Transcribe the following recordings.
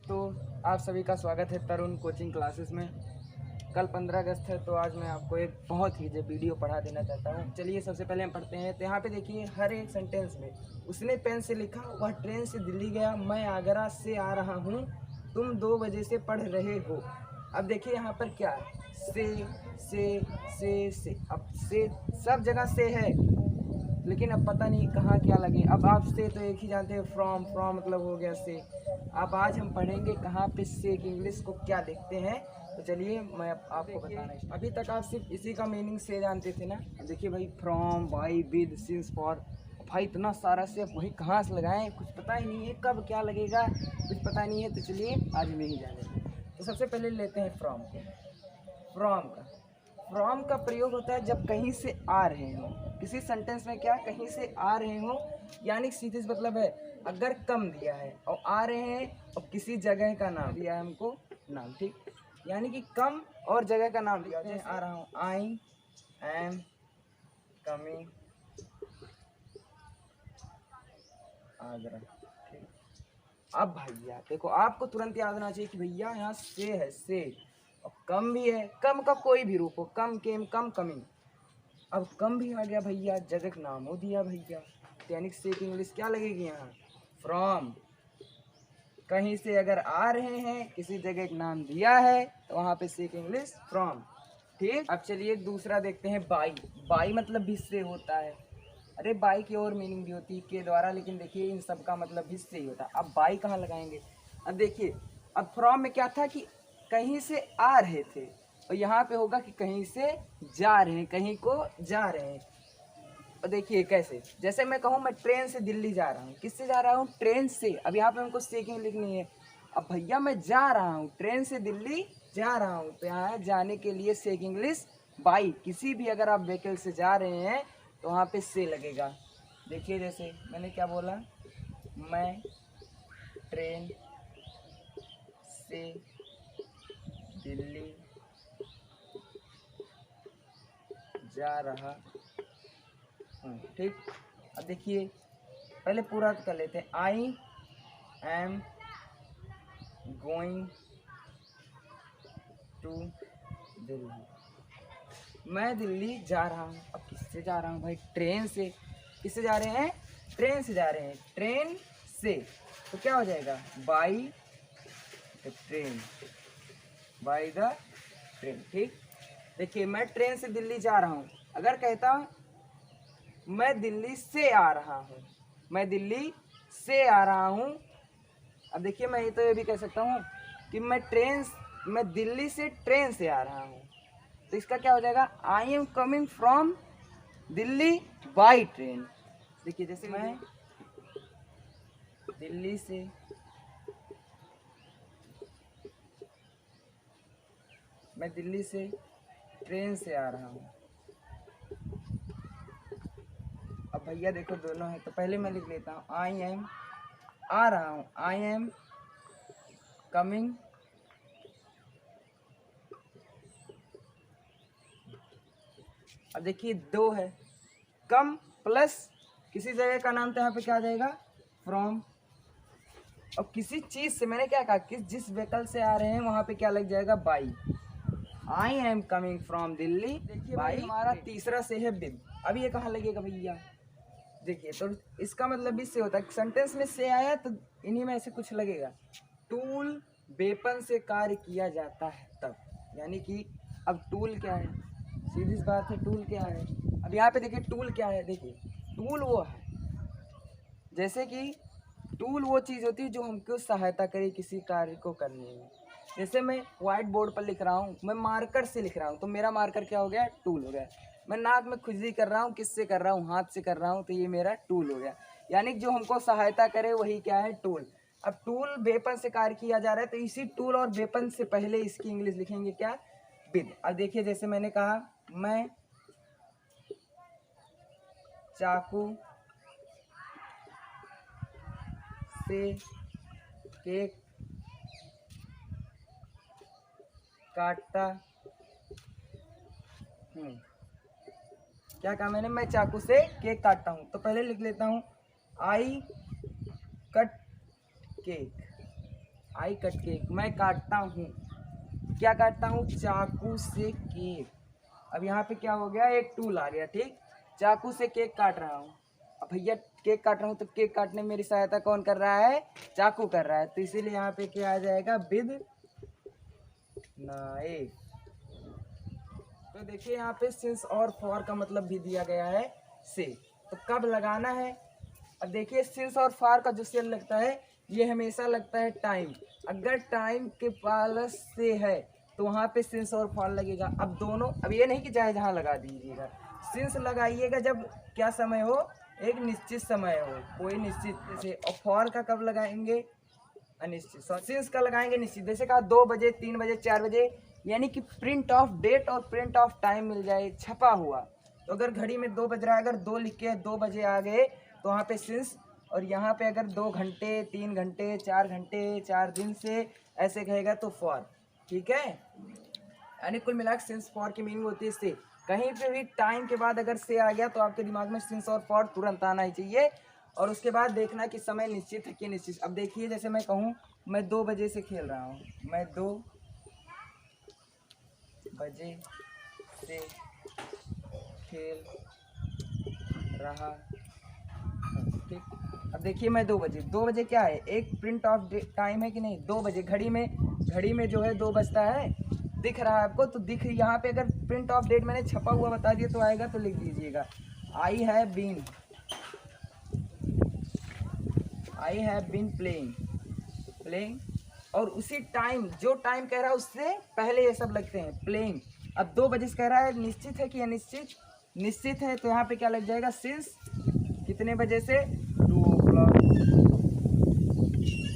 तो आप सभी का स्वागत है तरुण कोचिंग क्लासेस में। कल 15 अगस्त है, तो आज मैं आपको एक बहुत ही जो वीडियो पढ़ा देना चाहता हूँ। चलिए सबसे पहले हम पढ़ते हैं। तो यहाँ पे देखिए, हर एक सेंटेंस में उसने पेन से लिखा, वह ट्रेन से दिल्ली गया, मैं आगरा से आ रहा हूँ, तुम 2 बजे से पढ़ रहे हो। अब देखिए यहाँ पर क्या है, से। अब से सब जगह से है, लेकिन अब पता नहीं कहाँ क्या लगे। अब आप से तो एक ही जानते हैं, फ्रॉम मतलब हो गया से। अब आज हम पढ़ेंगे कहाँ पे से की इंग्लिश को क्या लिखते हैं। तो चलिए मैं आपको बताना। अभी तक आप सिर्फ इसी का मीनिंग से जानते थे ना। अब देखिए भाई, from, by, with, since, for, भाई इतना सारा से वही कहाँ से लगाएं, कुछ पता ही नहीं है कब क्या लगेगा, कुछ पता नहीं है। तो चलिए आज में ही जानेंगे। तो सबसे पहले लेते हैं फ्रॉम को। फ्रॉम का प्रयोग होता है जब कहीं से आ रहे हो। किसी सेंटेंस में क्या, कहीं से आ रहे हो, यानी सीधे से मतलब है अगर कम दिया है और आ रहे हैं और किसी जगह का नाम दिया है हमको, नाम, ठीक, यानी कि कम और जगह का नाम दिया। जैसे आ रहा हूँ, आई एम कमिंग आगरा, ठीक। अब भैया देखो, आपको तुरंत याद आना चाहिए कि भैया यहाँ से है, से, और कम भी है। कम का कोई भी रूप हो, कम, केम, कम, कमिंग। अब कम भी आ गया भैया, जगह का नाम हो दिया भैया, यानी से की इंग्लिश क्या लगेगी यहाँ, फ्रॉम। कहीं से अगर आ रहे हैं, किसी जगह का नाम दिया है, तो वहाँ पे से की इंग्लिश फ्रॉम, ठीक। अब चलिए दूसरा देखते हैं, बाई। बाई मतलब भी से होता है। अरे बाई की और मीनिंग भी होती है के द्वारा, लेकिन देखिए इन सब का मतलब भी से ही होता है। अब बाई कहाँ लगाएंगे। अब देखिए, अब फ्रॉम में क्या था कि कहीं से आ रहे थे, और यहाँ पे होगा कि कहीं से जा रहे हैं, कहीं को जा रहे हैं। और देखिए कैसे, जैसे मैं कहूँ मैं ट्रेन से दिल्ली जा रहा हूँ, किससे जा रहा हूँ, ट्रेन से। अब यहाँ पे हमको सेकिंग लिखनी है। अब भैया मैं जा रहा हूँ, ट्रेन से दिल्ली जा रहा हूँ, तो यहाँ जाने के लिए सेक इंग्लिश बाई। किसी भी अगर आप व्हीकल से जा रहे हैं तो वहाँ पे से लगेगा। देखिए जैसे मैंने क्या बोला, मैं ट्रेन से दिल्ली जा रहा हूँ, ठीक। अब देखिए पहले पूरा कर लेते हैं, I am going to Delhi. मैं दिल्ली जा रहा हूँ। अब किससे जा रहा हूँ भाई, ट्रेन से। किससे जा रहे हैं, ट्रेन से जा रहे हैं, ट्रेन से। तो क्या हो जाएगा, by the train, by the train, ठीक। देखिए मैं ट्रेन से दिल्ली जा रहा हूँ, अगर कहता मैं दिल्ली से आ रहा हूँ, मैं दिल्ली से आ रहा हूँ। अब देखिए मैं ये भी कह सकता हूँ कि मैं दिल्ली से ट्रेन से आ रहा हूँ। तो इसका क्या हो जाएगा, I am coming from Delhi by train. देखिए जैसे मैं दिल्ली से ट्रेन से आ रहा हूँ। अब भैया देखो दोनों है, तो पहले मैं लिख लेता हूँ, आई एम, आ रहा हूँ, आई एम कमिंग अब देखिए दो है, कम प्लस किसी जगह का नाम, तो यहाँ पे क्या आ जाएगा, फ्रॉम। और किसी चीज से, मैंने क्या कहा, जिस व्हीकल से आ रहे हैं वहां पे क्या लग जाएगा, by. I am coming from Delhi. देखिए भाई हमारा तीसरा से है विद। अब ये कहाँ लगेगा भैया, देखिए तो इसका मतलब भी से होता है। सेंटेंस में से आया तो इन्हीं में से कुछ लगेगा। टूल, वेपन से कार्य किया जाता है तब, यानी कि अब टूल क्या है, सीधी सी बात है, टूल क्या है। अब यहाँ पे देखिए टूल क्या है, देखिए टूल वो है, जैसे कि टूल वो चीज़ होती है जो हमको सहायता करे किसी कार्य को करने में। जैसे मैं व्हाइट बोर्ड पर लिख रहा हूँ, मैं मार्कर से लिख रहा हूँ, तो मेरा मार्कर क्या हो गया, टूल हो गया। मैं नाक में खुजली कर रहा हूँ, किससे कर रहा हूँ, हाथ से कर रहा हूँ, तो ये मेरा टूल हो गया। यानी जो हमको सहायता करे वही क्या है, टूल। अब टूल वेपन से कार्य किया जा रहा है, तो इसी टूल और वेपन से पहले इसकी इंग्लिश लिखेंगे क्या, विद। अब देखिए जैसे मैंने कहा, मैं चाकू से केक काटता हूँ। क्या कहा मैंने, मैं चाकू से केक काटता हूँ। तो पहले लिख लेता हूँ, I cut cake, I cut cake, मैं काटता हूँ। क्या काटता हूँ? चाकू से केक। अब यहाँ पे क्या हो गया, एक टूल आ गया, ठीक। चाकू से केक काट रहा हूँ। अब भैया केक काट रहा हूँ तो केक काटने में मेरी सहायता कौन कर रहा है? चाकू कर रहा है। तो इसीलिए यहाँ पे क्या आ जाएगा? With knife. तो देखिए यहाँ पे सिंस और फॉर का मतलब भी दिया गया है से। तो कब लगाना है? अब देखिए सिंस और फॉर का जो सेल लगता है ये हमेशा लगता है टाइम। अगर टाइम के पास से है तो वहाँ पे सिंस और फॉर लगेगा। अब दोनों, अब ये नहीं कि चाहे जहाँ लगा दीजिएगा, सिंस लगाइएगा जब क्या समय हो, एक निश्चित समय हो, कोई निश्चित से। और फॉर का कब लगाएंगे? अनिश्चित। सिंस का लगाएंगे निश्चित। जैसे कहा 2 बजे, 3 बजे, 4 बजे, यानी कि प्रिंट ऑफ डेट और प्रिंट ऑफ टाइम मिल जाए छपा हुआ। तो अगर घड़ी में 2 बज रहा है, अगर 2 लिख के 2 बजे आ गए तो वहाँ पे सिंस, और यहाँ पे अगर 2 घंटे, 3 घंटे, 4 घंटे, 4 दिन से ऐसे कहेगा तो फॉर, ठीक है। यानी कुल मिलाकर सिंस फॉर की मीनिंग होती है से। कहीं पे भी टाइम के बाद अगर से आ गया तो आपके दिमाग में सिंस और फॉर तुरंत आना ही चाहिए। और उसके बाद देखना कि समय निश्चित है कि निश्चित। अब देखिए जैसे मैं कहूँ मैं 2 बजे से खेल रहा हूँ, मैं 2 बजे से खेल रहा हूँ, ठीक। अब देखिए मैं 2 बजे, 2 बजे क्या है? एक प्रिंट ऑफ टाइम है कि नहीं? 2 बजे घड़ी में जो है 2 बजता है, दिख रहा है आपको, तो दिख, यहाँ पे अगर प्रिंट ऑफ डेट मैंने छपा हुआ बता दिया तो आएगा, तो लिख दीजिएगा आई हैव बीन प्लेइंग। और उसी टाइम, जो टाइम कह रहा है उससे पहले ये सब लगते हैं, प्लेइंग। अब 2 बजे से कह रहा है, निश्चित है कि अनिश्चित? निश्चित है, तो यहाँ पे क्या लग जाएगा? सिंस कितने बजे से? 2 o'clock,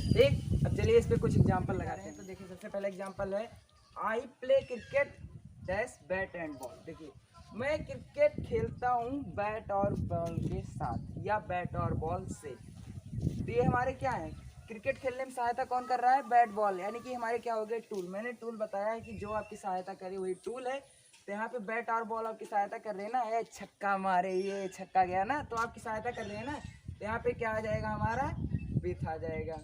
ठीक। अब चलिए इस पे कुछ एग्जांपल लगाते हैं। तो देखिए सबसे पहला एग्जांपल है I play cricket dash bat and ball. देखिए मैं क्रिकेट खेलता हूँ बैट और बॉल के साथ, या बैट और बॉल से। तो ये हमारे क्या है? क्रिकेट खेलने में सहायता कौन कर रहा है? बैट बॉल, यानी कि हमारे क्या हो गए? टूल। मैंने टूल बताया है कि जो आपकी सहायता करे वही टूल है। तो यहाँ पे बैट और बॉल आपकी सहायता कर रहे हैं ना, ये छक्का मारे, ये छक्का गया ना, तो आपकी सहायता कर रहे हैं ना। तो यहाँ पे क्या आ जाएगा? हमारा विथ आ जाएगा।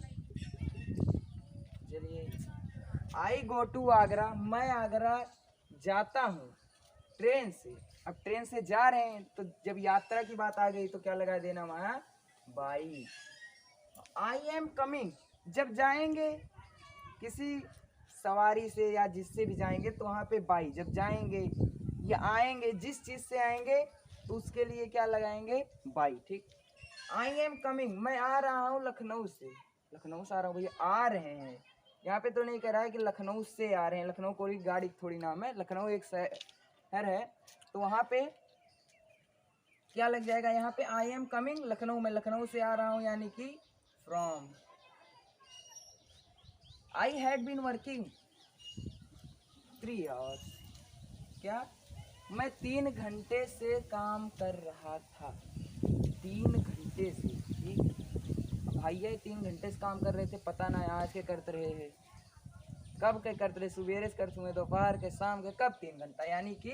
चलिए आई गो टू आगरा, मैं आगरा जाता हूँ ट्रेन से। अब ट्रेन से जा रहे हैं तो जब यात्रा की बात आ गई तो क्या लगा देना वहाँ? बाई। आई एम कमिंग, जब जाएंगे किसी सवारी से या जिससे भी जाएंगे तो वहाँ पे बाई। जब जाएंगे या आएंगे, जिस चीज़ से आएंगे तो उसके लिए क्या लगाएंगे? बाई, ठीक। आई एम कमिंग, मैं आ रहा हूँ लखनऊ से। लखनऊ से आ रहा हूँ, भैया आ रहे हैं। यहाँ पे तो नहीं कह रहा है कि लखनऊ से आ रहे हैं। लखनऊ कोई गाड़ी थोड़ी नाम है, लखनऊ एक शहर है। तो वहाँ पे क्या लग जाएगा? यहाँ पे आई एम कमिंग लखनऊ, में लखनऊ से आ रहा हूँ, यानी कि from. I had been working 3 hours, क्या? मैं 3 घंटे से काम कर रहा था। 3 घंटे से, ठीक। भैया 3 घंटे से काम कर रहे थे, पता ना आज के करते रहे हैं, कब के करते रहे? सुबेरे से करते हुए, दोपहर के, शाम के, कब? 3 घंटा, यानी कि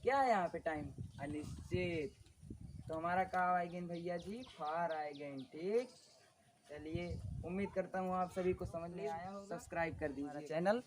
क्या है यहाँ पे? टाइम अनिश्चित। तो हमारा कब आएगी भैया जी? फार आएगी, ठीक। चलिए उम्मीद करता हूँ आप सभी को समझ में आया होगा। सब्सक्राइब कर दीजिए चैनल।